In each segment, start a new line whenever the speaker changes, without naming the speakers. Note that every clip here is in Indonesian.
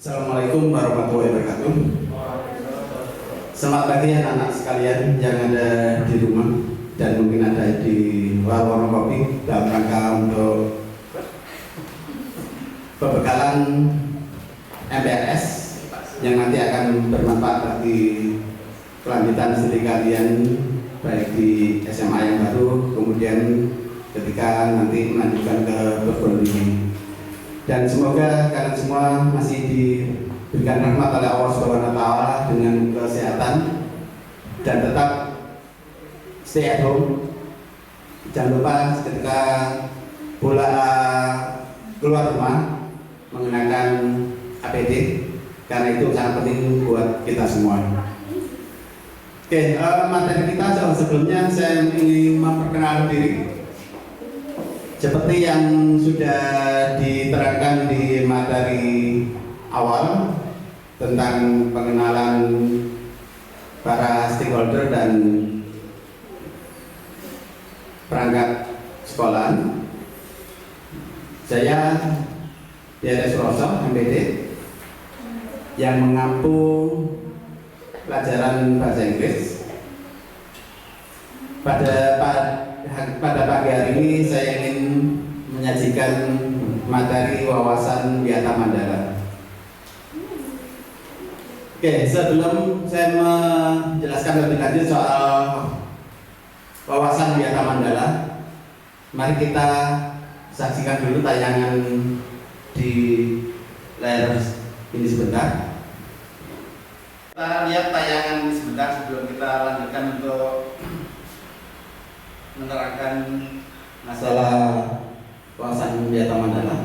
Assalamualaikum warahmatullahi wabarakatuh. Selamat pagi anak-anak sekalian yang ada di rumah dan mungkin ada di warung kopi dalam rangka untuk pembekalan MPLS yang nanti akan bermanfaat bagi kelanjutan studi kalian baik di SMA yang baru, kemudian ketika nanti melanjutkan ke perguruan tinggi. Dan semoga kalian semua masih diberikan rahmat oleh Allah Subhanahu wa Ta'ala dengan kesehatan dan tetap stay at home. Jangan lupa ketika keluar rumah mengenakan APD karena itu sangat penting buat kita semua. Oke, materi kita sebelumnya saya ingin memperkenalkan diri. Seperti yang sudah diterangkan di materi awal tentang pengenalan para stakeholder dan perangkat sekolah, saya Diares Rosso, MPD, yang mengampu pelajaran bahasa Inggris. Pada pagi hari ini saya ingin menyajikan materi wawasan Wiyata Mandala. Oke, sebelum saya menjelaskan lebih lanjut soal wawasan Wiyata Mandala, mari kita saksikan dulu tayangan di layar ini sebentar. Kita lihat tayangan ini sebentar sebelum kita lanjutkan untuk menerangkan masalah wawasan Wiyata Mandala.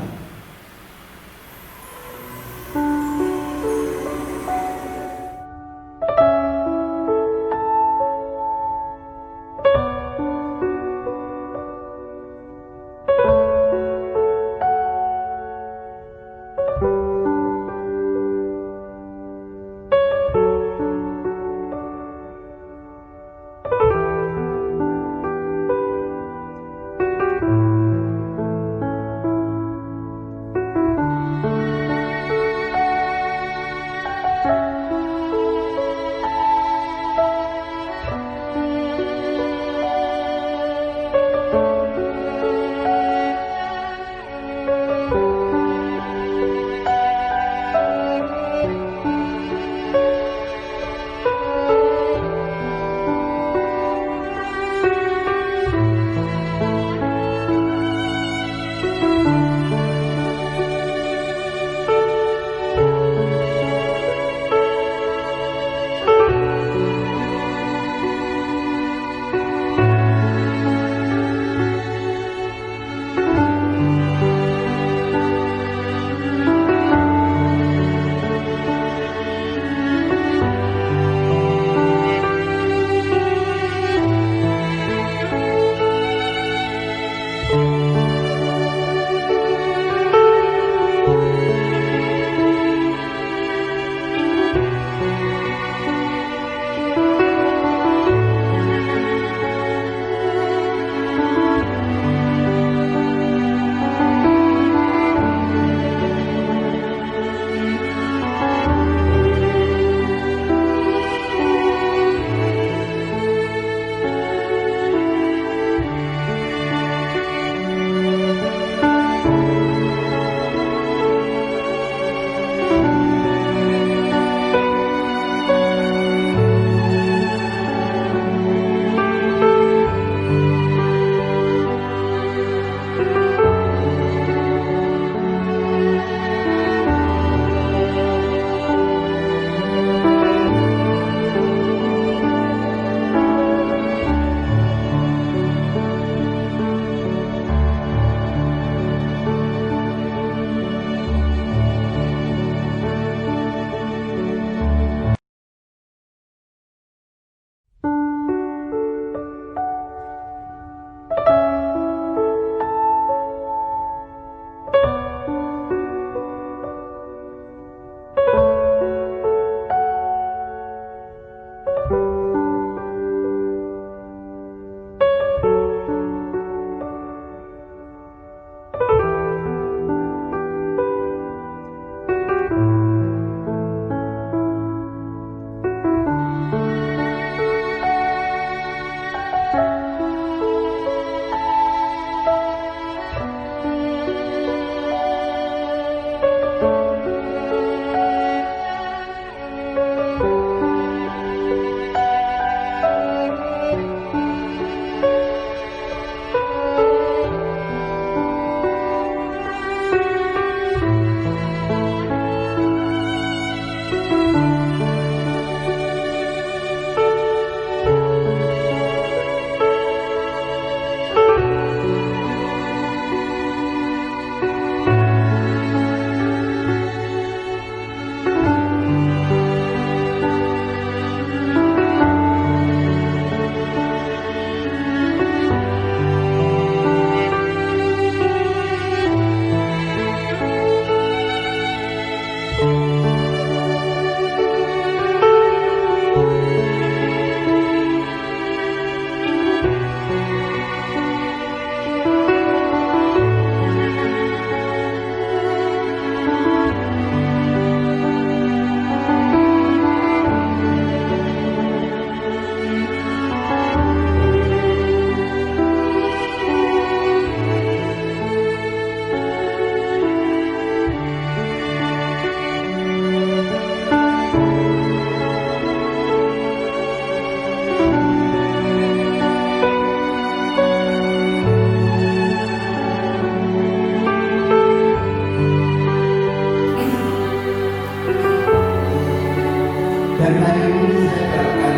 saya harapkan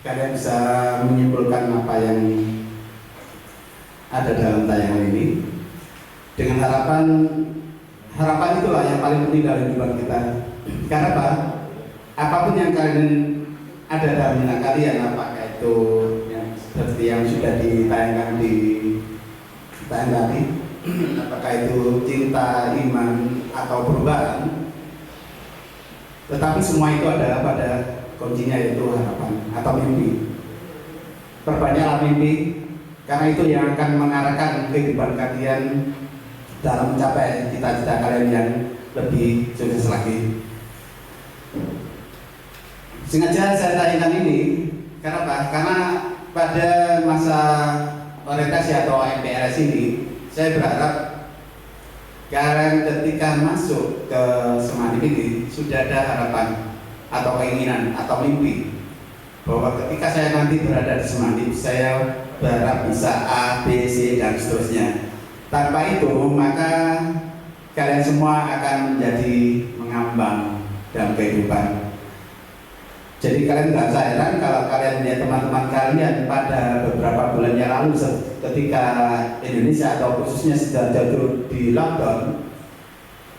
kalian bisa menyimpulkan apa yang ada dalam tayangan ini dengan harapan itulah yang paling penting dalam kehidupan kita. Karena apa? Apapun yang kalian ada dalam benak kalian, apakah itu yang seperti yang sudah ditayangkan di tayang tadi, apakah itu cinta, iman, atau perubahan, tetapi semua itu adalah pada kuncinya yaitu harapan atau mimpi. Perbanyaklah mimpi, karena itu yang akan mengarahkan kehidupan kalian dalam mencapai cita-cita kalian yang lebih sukses lagi. Sengaja saya tayangkan ini karena apa? Karena pada masa orientasi atau MPRS ini, saya berharap kalian ketika masuk ke Semanip ini sudah ada harapan atau keinginan atau mimpi bahwa ketika saya nanti berada di Semanip, saya berharap bisa A, B, C, dan seterusnya. Tanpa itu, maka kalian semua akan menjadi mengambang dalam kehidupan. Jadi kalian nggak usah heran kalau kalian melihat teman-teman kalian pada beberapa bulan yang lalu ketika Indonesia atau khususnya sudah jatuh di lockdown,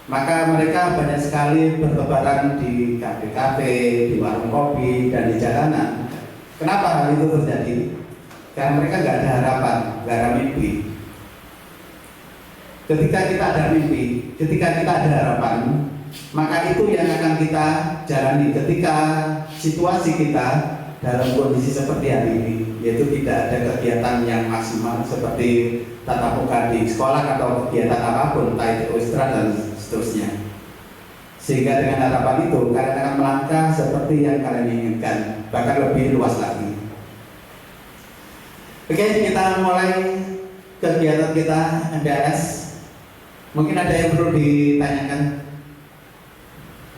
maka mereka banyak sekali bertebaran di kafe-kafe, di warung kopi, dan di jalanan. Kenapa hal itu terjadi? Karena mereka nggak ada harapan, nggak ada mimpi. Ketika kita ada mimpi, ketika kita ada harapan, maka itu yang akan kita jalani ketika situasi kita dalam kondisi seperti hari ini, yaitu tidak ada kegiatan yang maksimal seperti tatap muka di sekolah atau kegiatan apapun, entah itu ekstra dan seterusnya. Sehingga dengan harapan itu kalian akan melangkah seperti yang kalian inginkan, bahkan lebih luas lagi. Oke, kita mulai kegiatan kita MPRS. Mungkin ada yang perlu ditanyakan?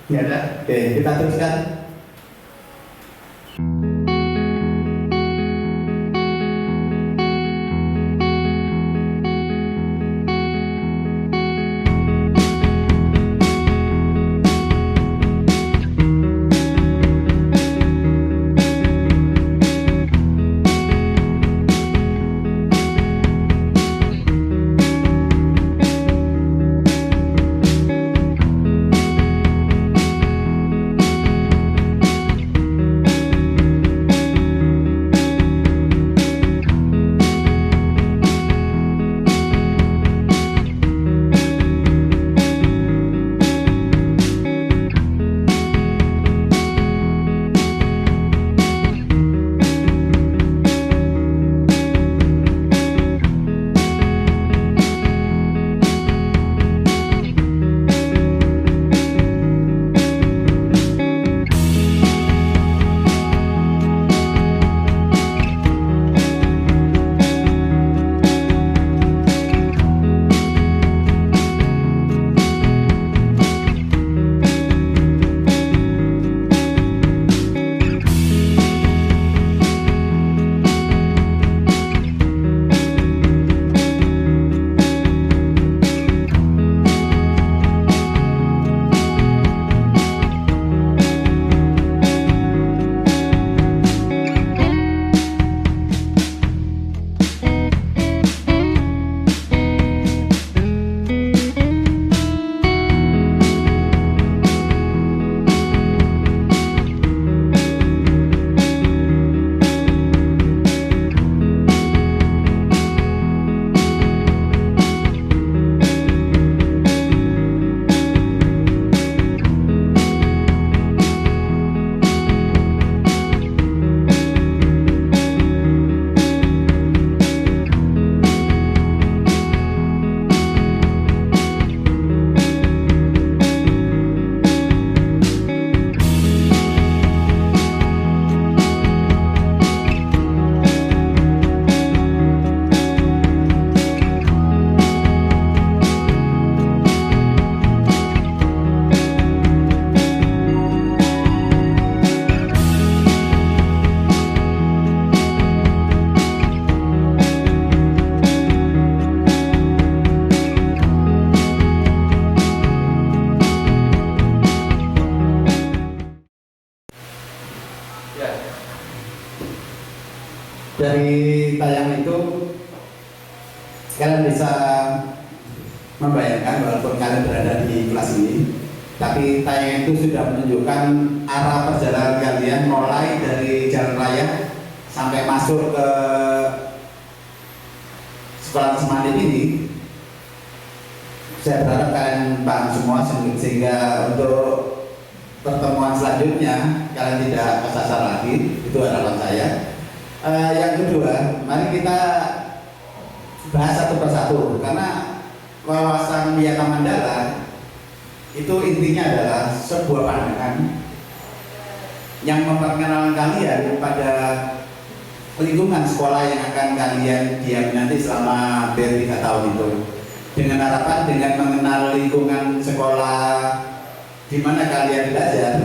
Ya ada. Oke, kita teruskan. Dari tayangan itu kalian bisa membayangkan walaupun kalian berada di kelas ini, tapi tayangan itu sudah menunjukkan arah perjalanan kalian mulai dari jalan raya sampai masuk ke sekolah semantik ini. Saya berharap kalian paham semua sehingga untuk pertemuan selanjutnya kalian tidak kesasar lagi. Itu harapan saya. Yang kedua, mari kita bahas satu persatu karena wawasan Wiyata Mandala itu intinya adalah sebuah pandangan yang memperkenalkan kalian pada lingkungan sekolah yang akan kalian diam nanti selama 3 tahun itu, dengan harapan dengan mengenal lingkungan sekolah di mana kalian belajar,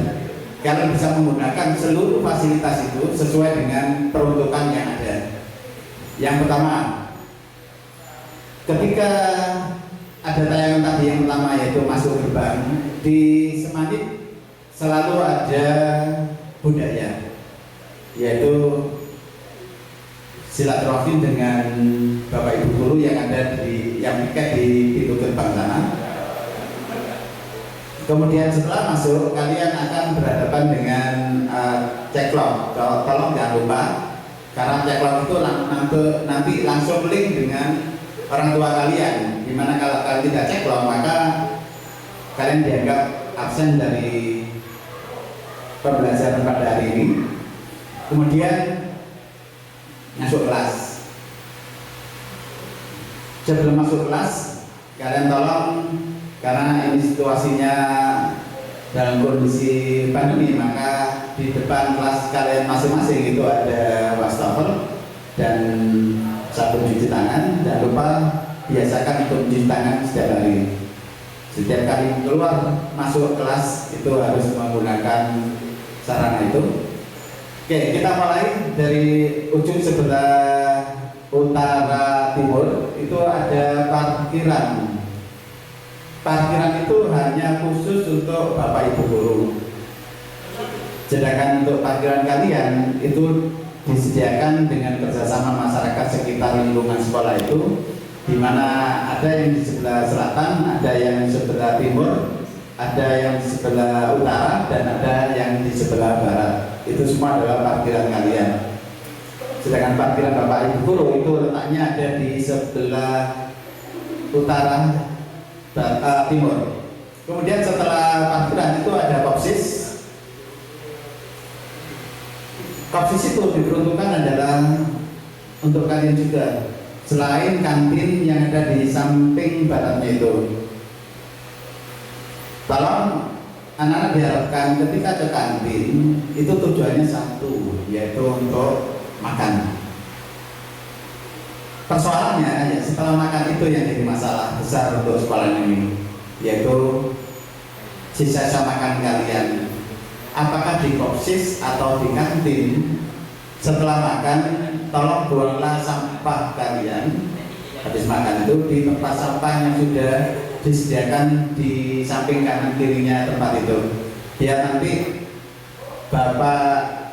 kalian bisa menggunakan seluruh fasilitas itu sesuai dengan peruntukan yang ada. Yang pertama, ketika ada tayangan tadi yang pertama yaitu masuk gerbang, di Semanit selalu ada budaya, yaitu silaturahim dengan Bapak Ibu guru yang ada yang piket di pintu gerbang sana. Kemudian setelah masuk, kalian akan berhadapan dengan ceklok. Tolong jangan lupa, karena ceklok itu nanti langsung link dengan orang tua kalian. Dimana kalau kalian tidak ceklok, maka kalian dianggap absen dari pembelajaran pada hari ini. Kemudian masuk kelas. Sebelum masuk kelas, kalian tolong, karena ini situasinya dalam kondisi pandemi, maka di depan kelas kalian masing-masing itu ada wastafel dan sabun cuci tangan. Jangan lupa biasakan untuk mencuci tangan setiap hari. Setiap kali keluar masuk kelas itu harus menggunakan sarana itu. Oke, kita mulai dari ujung sebelah utara timur. Itu ada parkiran. Parkiran itu hanya khusus untuk Bapak Ibu guru. Sedangkan untuk parkiran kalian itu disediakan dengan kerjasama masyarakat sekitar lingkungan sekolah itu, di mana ada yang di sebelah selatan, ada yang di sebelah timur, ada yang di sebelah utara, dan ada yang di sebelah barat. Itu semua adalah parkiran kalian. Sedangkan parkiran Bapak Ibu guru itu letaknya ada di sebelah utara timur. Kemudian setelah parkiran itu ada kopsis. Kopsis itu diperuntukkan adalah untuk kalian juga, selain kantin yang ada di samping baratnya itu. Tolong anak-anak diharapkan ketika ke kantin itu tujuannya satu, yaitu untuk makan. Persoalannya ya setelah makan itu yang jadi masalah besar untuk sekolah ini, yaitu sisa makan kalian. Apakah di kopsis atau di kantin, setelah makan tolong buanglah sampah kalian habis makan itu di tempat sampah yang sudah disediakan di samping kanan kirinya tempat itu. Biar nanti bapak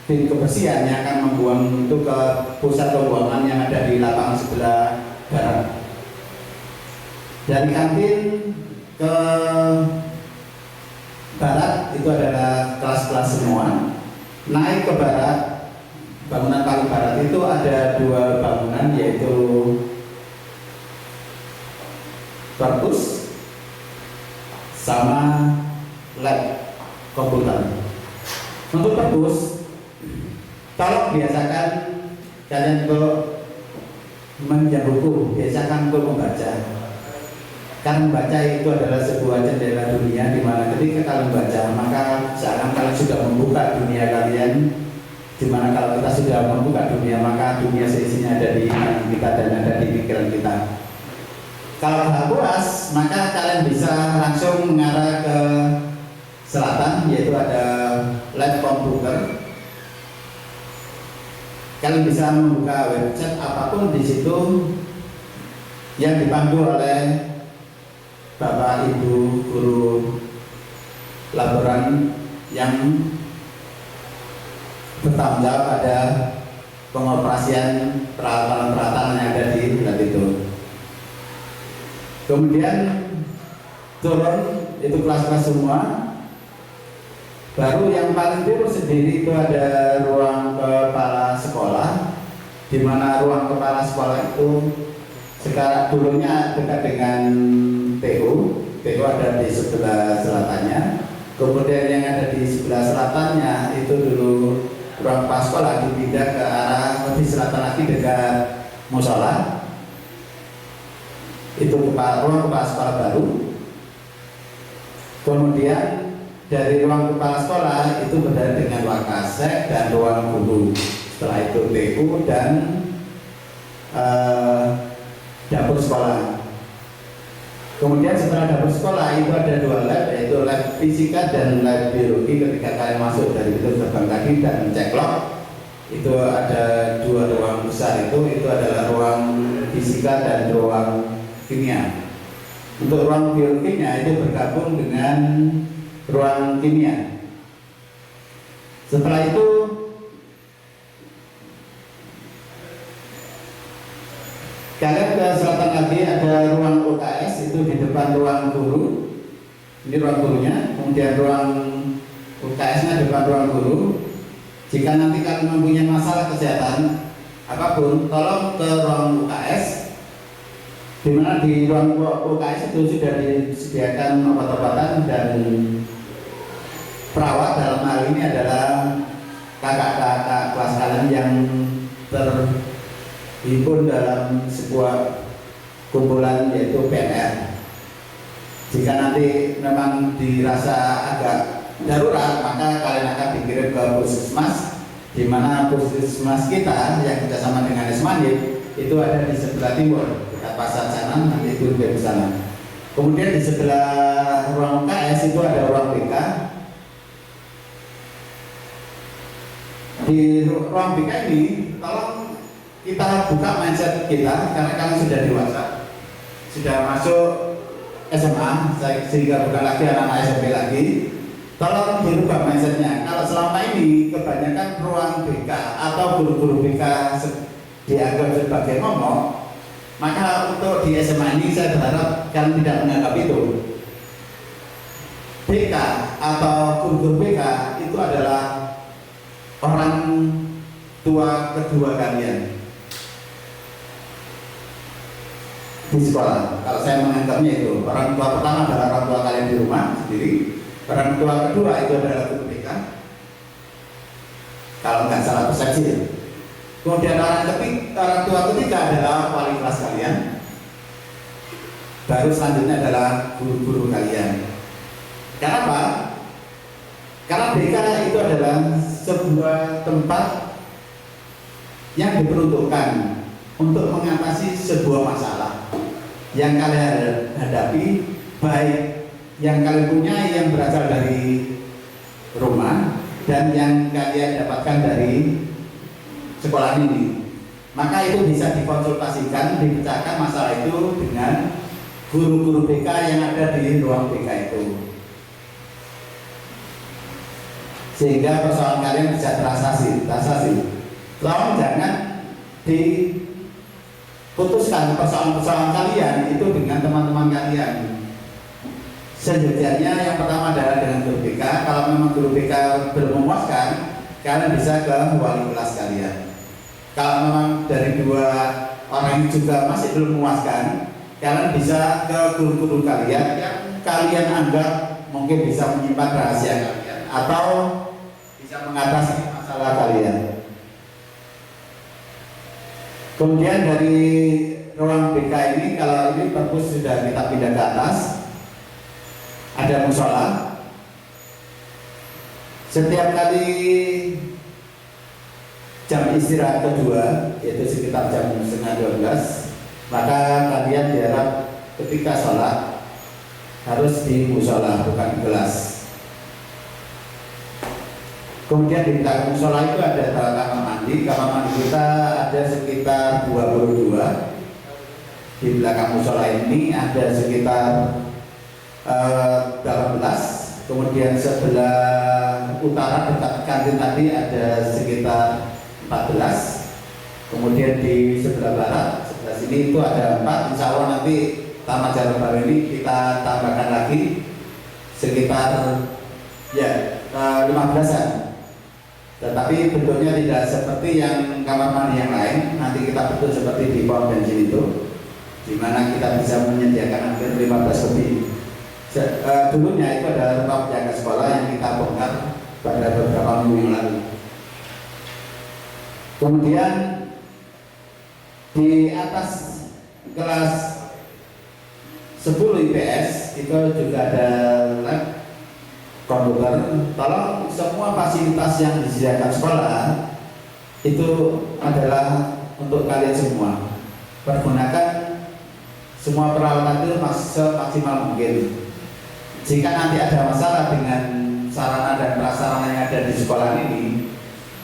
tim kebersihan yang akan membuang itu ke pusat pembuangan yang ada di lapangan sebelah barat. Dari kantin ke barat itu adalah kelas-kelas semua. Naik ke barat, bangunan paling barat itu ada 2 bangunan, yaitu perpus sama lab komputer. Untuk perpus, tolong biasakan kalian untuk menjadi buku, biasakan untuk membaca. Karena membaca itu adalah sebuah jendela dunia, di mana ketika kalian membaca, maka seakan kalian sudah membuka dunia kalian. Di mana kalau kita sudah membuka dunia, maka dunia seisinya ada di kita dan ada di pikiran kita. Kalau sudah puas, maka kalian bisa langsung mengarah ke selatan, yaitu ada lab komputer. Kalian bisa membuka website apapun di situ yang dipandu oleh Bapak Ibu guru laboran yang bertanggung jawab pada pengoperasian peralatan-peralatan yang ada di bulan itu. Kemudian turun itu kelas-kelas semua. Baru yang paling timur sendiri itu ada ruang kepala sekolah, di mana ruang kepala sekolah itu sekarang dulunya dekat dengan TU ada di sebelah selatannya. Kemudian yang ada di sebelah selatannya itu dulu ruang kepala sekolah dipindah ke arah lebih selatan lagi dekat musola. Itu ruang kepala sekolah baru. Kemudian dari ruang kepala sekolah itu berada dengan ruang kasek dan ruang guru. Setelah itu TU dan dapur sekolah. Kemudian setelah dapur sekolah itu ada 2 lab, yaitu lab fisika dan lab biologi. Ketika kalian masuk dari pintu gerbang tadi dan cek lock, itu ada 2 ruang besar itu adalah ruang fisika dan ruang kimia. Untuk ruang biologinya itu bergabung dengan ruang kimia. Setelah itu kalian ke selatan lagi ada ruang UKS, itu di depan ruang guru. Ini ruang gurunya. Kemudian ruang UKS-nya depan ruang guru. Jika nanti kalian mempunyai masalah kesehatan apapun, tolong ke ruang UKS, di mana di ruang UKS itu sudah disediakan obat-obatan dan perawat. Dalam hal ini adalah kakak-kakak kelas kalian yang terhimpun dalam sebuah kumpulan yaitu PNR. Jika nanti memang dirasa agak darurat, maka kalian akan dikirim ke puskesmas, di mana puskesmas kita yang kerjasama dengan Esmanit itu ada di sebelah timur dekat pasar sana, nanti itu di sana. Kemudian di sebelah ruang KS itu ada ruang BK. Di ruang BK ini tolong kita buka mindset kita, karena kalian sudah dewasa, sudah masuk SMA, sehingga bukan lagi anak-anak SMP lagi. Tolong dirubah mindsetnya. Kalau selama ini kebanyakan ruang BK atau guru-guru BK dianggap sebagai momok, maka untuk di SMA ini saya berharap kalian tidak menganggap itu. BK atau guru-guru BK itu adalah orang tua kedua kalian di sekolah. Kalau saya menganggapnya itu, orang tua pertama adalah orang tua kalian di rumah sendiri, orang tua kedua itu adalah guru BK, kalau nggak salah persepsi. Kemudian orang tua ketiga adalah wali kelas kalian, baru selanjutnya adalah guru-guru kalian. Kenapa? Karena BK itu adalah sebuah tempat yang diperuntukkan untuk mengatasi sebuah masalah yang kalian hadapi, baik yang kalian punya yang berasal dari rumah dan yang kalian dapatkan dari sekolah ini. Maka itu bisa dikonsultasikan, dipecahkan masalah itu dengan guru-guru BK yang ada di ruang BK itu, sehingga persoalan kalian bisa terasasi. Tolong jangan diputuskan persoalan-persoalan kalian itu dengan teman-teman kalian. Sejatinya yang pertama adalah dengan guru BK. Kalau memang guru BK belum memuaskan, kalian bisa ke wali kelas kalian. Kalau memang dari 2 orang ini juga masih belum memuaskan, kalian bisa ke guru-guru kalian yang kalian anggap mungkin bisa menyimpan rahasia kalian atau bisa mengatasi masalah kalian. Kemudian dari ruang BK ini, kalau ini perpus sudah kita pindah ke atas, ada musola. Setiap kali jam istirahat kedua, yaitu sekitar jam 11:30, maka kalian diharap ketika sholat harus di musola, bukan di kelas. Kemudian di belakang musola itu ada kamar mandi. Kamar mandi kita ada sekitar 22. Di belakang musola ini ada sekitar 18. Kemudian sebelah utara dekat kantin tadi ada sekitar 14, kemudian di sebelah barat sebelah sini itu ada 4. Insya Allah nanti Taman Jalan Baru ini kita tambahkan lagi sekitar ya 15-an. Tetapi bentuknya tidak seperti yang kamar mandi yang lain. Nanti kita bentuk seperti di pom bensin itu, di mana kita bisa menyediakan hampir 15 lebih. Dulunya itu adalah rumah penjaga sekolah yang kita bongkar pada beberapa minggu yang lalu. Kemudian di atas kelas 10 IPS itu juga ada lab komputer. Tolong semua fasilitas yang disediakan sekolah itu adalah untuk kalian semua. Pergunakan semua peralatan itu semaksimal mungkin. Jika nanti ada masalah dengan sarana dan prasarana yang ada di sekolah ini,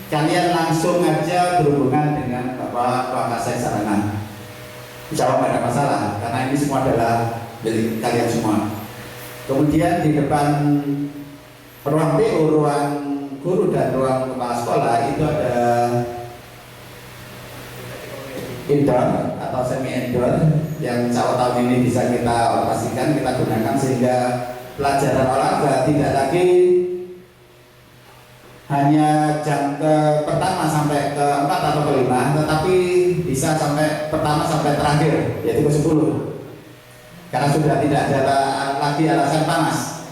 kalian langsung aja berhubungan dengan Bapak Wakasek Sarana. Insya Allah tidak ada masalah, karena ini semua adalah milik kalian semua. Kemudian di depan ruang PU, ruang guru dan ruang kepala sekolah itu ada indoor atau semi indoor yang insya Allah tahun ini bisa kita operasikan, kita gunakan sehingga pelajaran olahraga tidak lagi hanya jam pertama sampai ke-4 atau ke-5, tetapi bisa sampai pertama sampai terakhir, yaitu ke-10. Karena sudah tidak ada lagi alasan panas.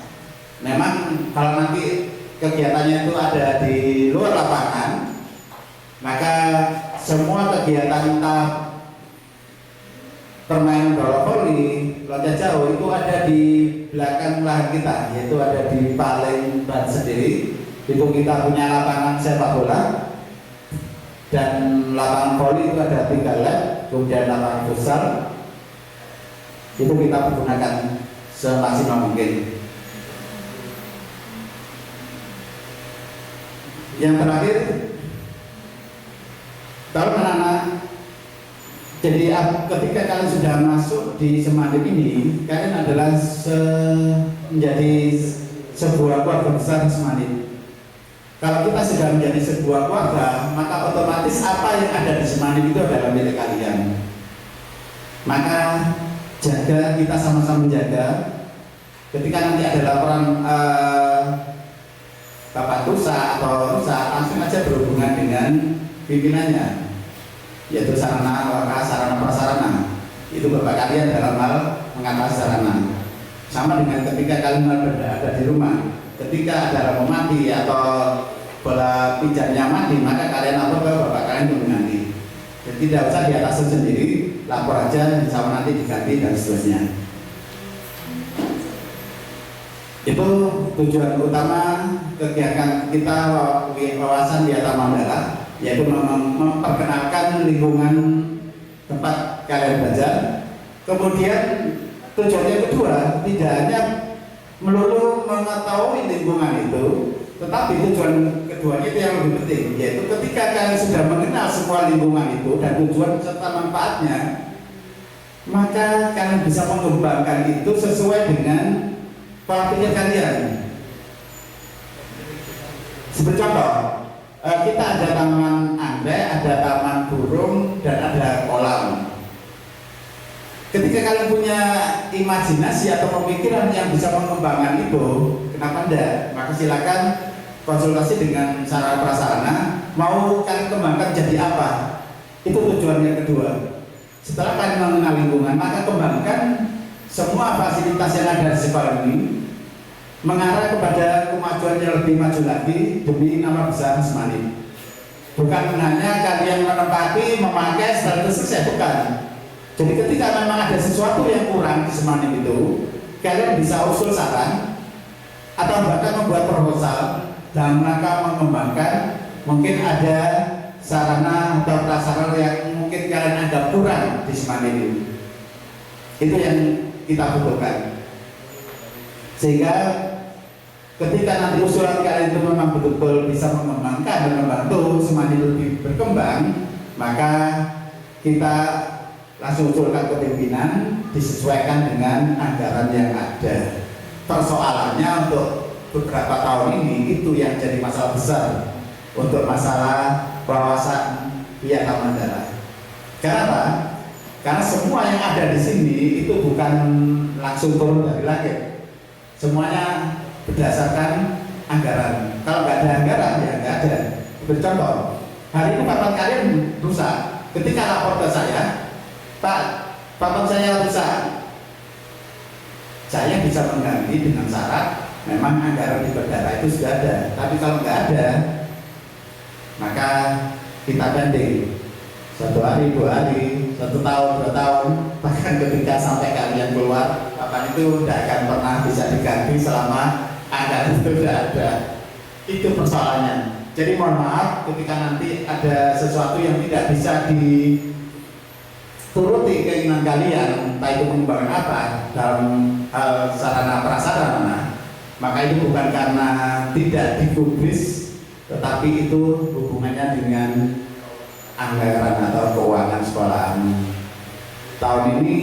Memang kalau nanti kegiatannya itu ada di luar lapangan, maka semua kegiatan permainan bola voli, loncat jauh itu ada di belakang lahan kita, yaitu ada di Palembang sendiri. Itu kita punya lapangan sepak bola dan lapangan voli itu ada 3 lab, kemudian lapangan futsal itu kita pergunakan semaksimal mungkin. Yang terakhir, kalau anak-anak, jadi ketika kalian sudah masuk di Semandim ini, kalian adalah menjadi sebuah keluarga besar Semandim. Kalau kita sudah menjadi sebuah keluarga, maka otomatis apa yang ada di Semandim itu adalah milik kalian. Maka jaga, kita sama-sama menjaga. Ketika nanti ada laporan Bapak rusak atau rusak, langsung aja berhubungan dengan pimpinannya, yaitu sarana prasarana. Itu Bapak kalian dalam hal mengatasi sarana. Sama dengan ketika kalian berada di rumah, ketika ada lampu mati atau bola pijatnya mati, maka kalian lapor ke Bapak kalian untuk mengganti. Jadi tidak usah di atas sendiri, lapor aja, sama nanti diganti dan seterusnya. Itu tujuan utama kegiatan kita wawasan di atas Mandala, yaitu memperkenalkan lingkungan tempat kalian belajar. Kemudian tujuannya kedua, tidak hanya melulu mengetahui lingkungan itu, tetapi tujuan keduanya itu yang lebih penting, yaitu ketika kalian sudah mengenal semua lingkungan itu dan tujuan serta manfaatnya, maka kalian bisa mengembangkan itu sesuai dengan pola pikir kalian. Seperti contoh, kita ada taman anggrek, ada taman burung, dan ada kolam. Ketika kalian punya imajinasi atau pemikiran yang bisa mengembangkan itu, kenapa enggak? Maka silakan konsultasi dengan sarana prasarana, mau kalian kembangkan jadi apa? Itu tujuan yang kedua. Setelah kalian mengenal lingkungan, maka kembangkan semua fasilitas yang ada di sekolah ini mengarah kepada kemajuan yang lebih maju lagi demi nama besar Semandim. Bukan hanya kalian menempati, memakai, setelah itu selesai, bukan. Jadi ketika memang ada sesuatu yang kurang di Semandim itu, kalian bisa usul saran atau bahkan membuat proposal dalam rangka mengembangkan. Mungkin ada sarana atau prasarana yang mungkin kalian anggap kurang di Semandim ini. Itu yang kita butuhkan. Sehingga ketika nanti usulan kalian itu memang betul-betul bisa mengembangkan dan membantu Semandim lebih berkembang, maka kita langsung usulkan ke pimpinan, disesuaikan dengan anggaran yang ada. Persoalannya untuk beberapa tahun ini itu yang jadi masalah besar untuk masalah wawasan piagam mandala. Kenapa? Karena semua yang ada di sini itu bukan langsung turun dari langit. Semuanya berdasarkan anggaran. Kalau nggak ada anggaran ya nggak ada. Bercontoh, hari ini papan kalian rusak. Ketika lapor ke saya, Pak, papan saya rusak. Saya bisa mengganti dengan syarat memang anggaran di bandara itu sudah ada. Tapi kalau nggak ada, maka kita banding 1 hari, 2 hari, 1 tahun, 2 tahun, bahkan ketika sampai kalian keluar, papan itu tidak akan pernah bisa diganti selama anggaran itu sudah ada. Itu persoalannya. Jadi mohon maaf ketika nanti ada sesuatu yang tidak bisa dituruti keinginan kalian, entah itu mengembangkan apa dalam hal sarana prasarana, maka itu bukan karena tidak digubris, tetapi itu hubungannya dengan anggaran atau keuangan sekolahan. Tahun ini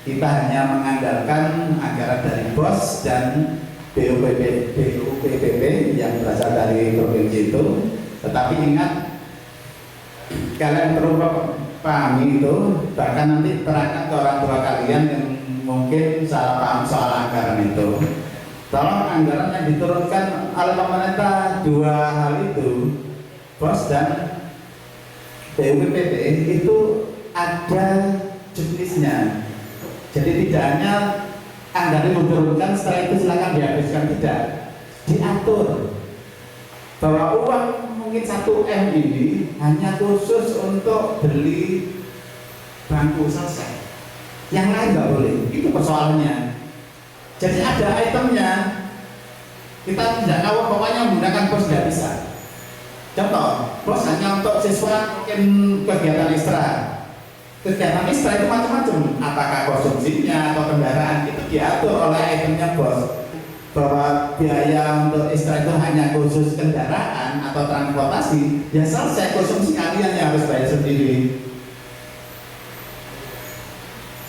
kita hanya mengandalkan anggaran dari BOS dan BUPPB yang berasal dari provinsi itu. Tetapi ingat, kalian perlu pahami itu, bahkan nanti terangkan ke orang tua kalian yang mungkin salah paham soal anggaran itu. Tolong anggaran yang diturunkan oleh pemerintah 2 hal itu, BOS dan BUPPB itu ada jenisnya. Jadi tidak hanya anggaran menurunkan setelah itu silakan dihabiskan, tidak, diatur bahwa uang mungkin 1M ini hanya khusus untuk beli bangku selesai, yang lain nggak boleh. Itu persoalannya. Jadi ada itemnya, kita tidak tahu, pokoknya menggunakan BOS nggak bisa. Contoh, BOS hanya untuk siswa mungkin kegiatan ekstra. Kegiatan ekstra itu macam-macam, apakah konsumsinya atau kendaraan, itu diatur oleh itemnya BOS. Bahwa biaya untuk ekstra itu hanya khusus kendaraan atau transportasi, ya selesai, konsumsi kalian yang harus bayar sendiri.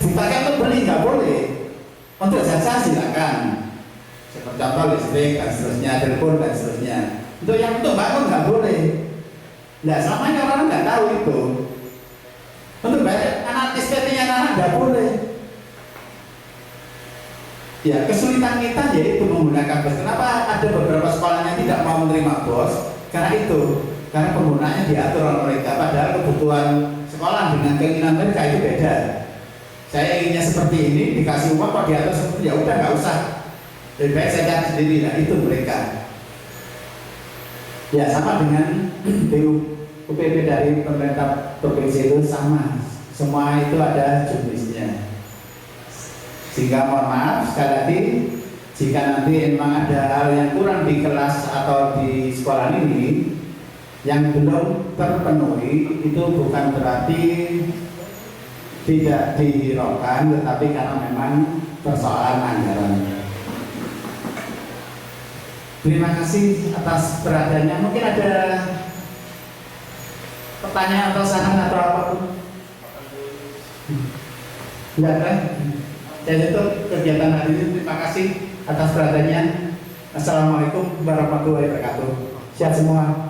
Dipakai untuk beli nggak boleh, untuk jasa silakan, seperti contoh listrik dan seterusnya, telepon dan seterusnya. Untuk yang untuk bangun nggak boleh. Nah, selamanya orang nggak tahu itu. Untuk bayar anak SPP-nya anak nggak boleh. Ya, kesulitan kita yaitu menggunakan BOS. Kenapa ada beberapa sekolah yang tidak mau menerima BOS? Karena itu, karena penggunaannya diatur oleh mereka. Padahal kebutuhan sekolah dengan keinginan mereka itu beda. Saya inginnya seperti ini, dikasih uang kok diatur seperti ya udah nggak usah. Lebih baik saya cari sendiri. Nah, itu mereka. Ya, sama dengan BUPPB dari pemerintah provinsi itu sama. Semua itu ada jumlahnya. Sehingga mohon maaf sekali lagi, jika nanti memang ada hal yang kurang di kelas atau di sekolah ini yang belum terpenuhi, itu bukan berarti tidak dihiraukan, tetapi karena memang persoalan anggaran. Terima kasih atas perhatiannya. Mungkin ada pertanyaan atau saran atau apapun? Enggak ada. Dan itu kegiatan hari ini. Terima kasih atas perhatiannya. Assalamualaikum warahmatullahi wabarakatuh. Sehat semua.